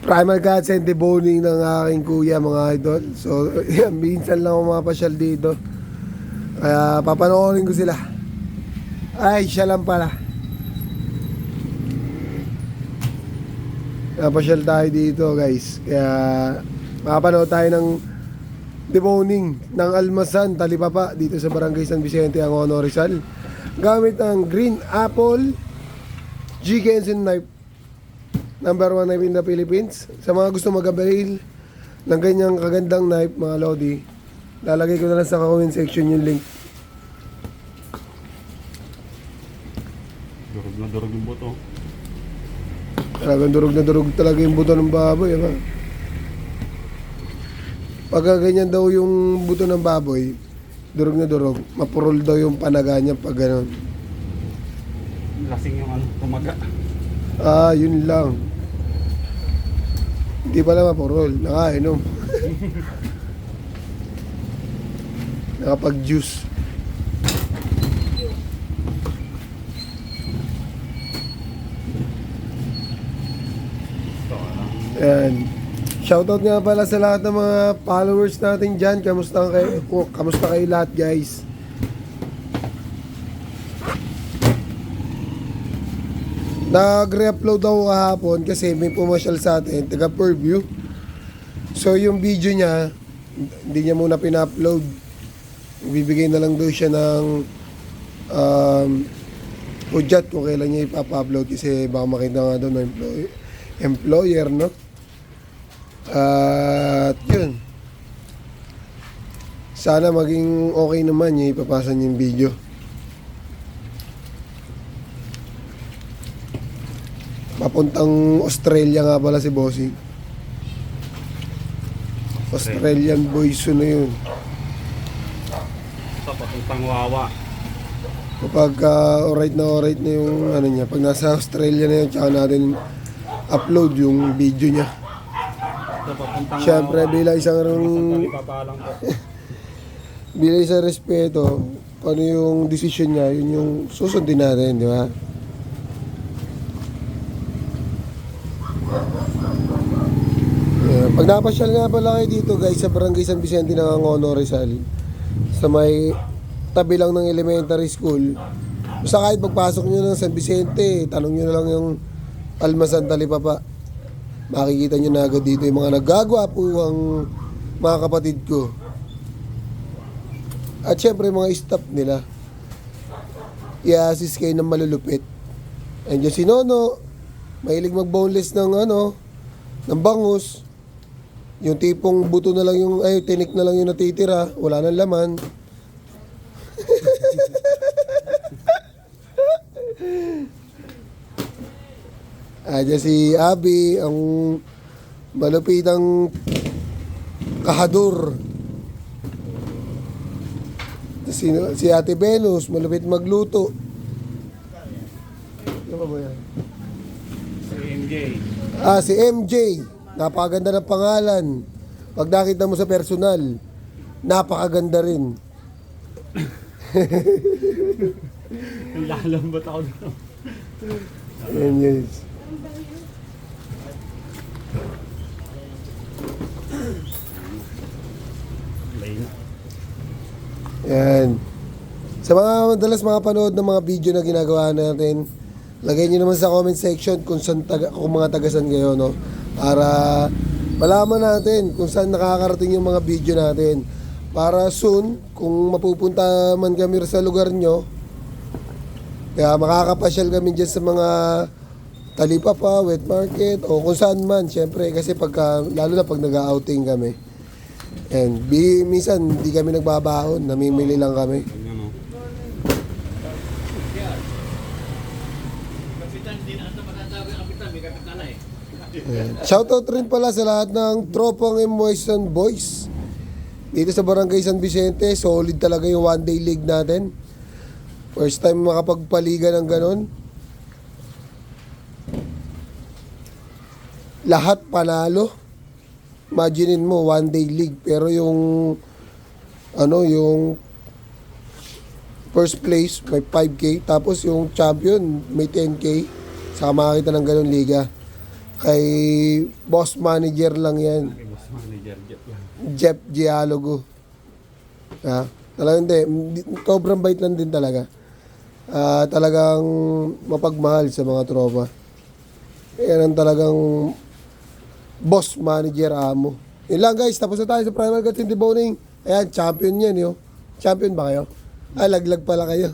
Primal Cuts and deboning ng aking kuya, mga idol. So, yan, minsan lang ako mapasyal dito. Kaya papanoorin ko sila. Ay, siya lang pala. Napasyal tayo dito, guys. Kaya makapanood tayo ng deboning ng Almasan, Talipapa dito sa Barangay San Vicente, Angono, Rizal. Gamit ang Green Apple G-Kensen knife. Number 1 knife in the Philippines. Sa mga gusto mag-avail ng ganyang kagandang knife, mga lodi, lalagay ko na lang sa comment section yung link. Durog na durog yung buto. Talagang durog na durog talaga yung buto ng baboy. Diba? Pagka ganyan daw yung buto ng baboy, durog na durog, mapurol daw yung panaga niya pag gano'n. Lasing yung ano, tumaga. Ah, yun lang. Hindi pala mapurol, nakainom. Nakapag-juice. Ayan. Shoutout nga pala sa lahat ng mga followers natin dyan. Kamusta kayo lahat, guys? Nag-re-upload ako kahapon kasi may pumasyal sa atin, taga Purview. So yung video niya, hindi niya muna pina-upload. Bibigay na lang daw siya ng hudyat kung kailan niya ipapa-upload kasi baka makita nga daw ng employer, no? At yun. Sana maging okay naman niya ipapasa niya yung video. Papuntang Australia nga pala si Bossing. Australian boys yun na yun. Sa papuntang Wawa. Kapag alright na yung ano niya, pag nasa Australia na yun, tsaka natin upload yung video niya. Sa papuntang Siyempre, Wawa. bilang isang Talipapa lang po. bilang isang respeto, paano yung decision niya, yun yung susundin natin, di ba? Pag napasyal nga pala kayo dito, guys, sa Barangay San Vicente ng Angono, Rizal, sa may tabi lang ng elementary school, basta kahit pagpasok nyo ng San Vicente, tanong nyo na lang yung Almasan, Talipapa. Makikita nyo na agad dito yung mga nagagwapo ang mga kapatid ko. At syempre mga staff nila, i-assist kayo ng malulupit. Andiyan si Nono, mahilig mag-boneless ng ng bangus. Yung tipong buto na lang yung, tinik na lang yung natitira, wala nang laman. Diyan si Abby, ang malupitang kahador. Si Ate Venus, malupit magluto. Ano ba ba yan? Si MJ. Si MJ. Napakaganda ng pangalan. Pag nakita mo sa personal, napakaganda rin. Lalambot ako dito. Ayan, guys. Ayan. Sa mga madalas mga panood ng mga video na ginagawa natin, lagay nyo naman sa comment section kung mga tagasan kayo, no? Para malaman natin kung saan nakakarating yung mga video natin. Para soon, kung mapupunta man kami sa lugar nyo, kaya makakapasyal kami dyan sa mga Talipapa, wet market, o kung saan man, syempre, kasi lalo na pag nag-outing kami. And minsan, hindi kami nagbabaon, namimili lang kami. Ano? Shoutout rin pala sa lahat ng tropang Emotion Boys dito sa Barangay San Vicente. Solid talaga yung one day league natin. First time makapagpaliga ng ganon. Lahat panalo. Imaginein mo, one day league. Pero yung yung first place may 5K, tapos yung champion may 10K. Saka makakita ng ganon liga. Kay boss manager lang yan. May boss manager, jet lang. Jeff Dialogo. Ha? Talagang hindi. Sobrang bait lang din talaga. Talagang mapagmahal sa mga tropa. Yan ang talagang boss manager amo. Yun lang guys, tapos na tayo sa Primal Cuts and Deboning. Ayan, champion yan yo. Champion ba kayo? Laglag pala kayo.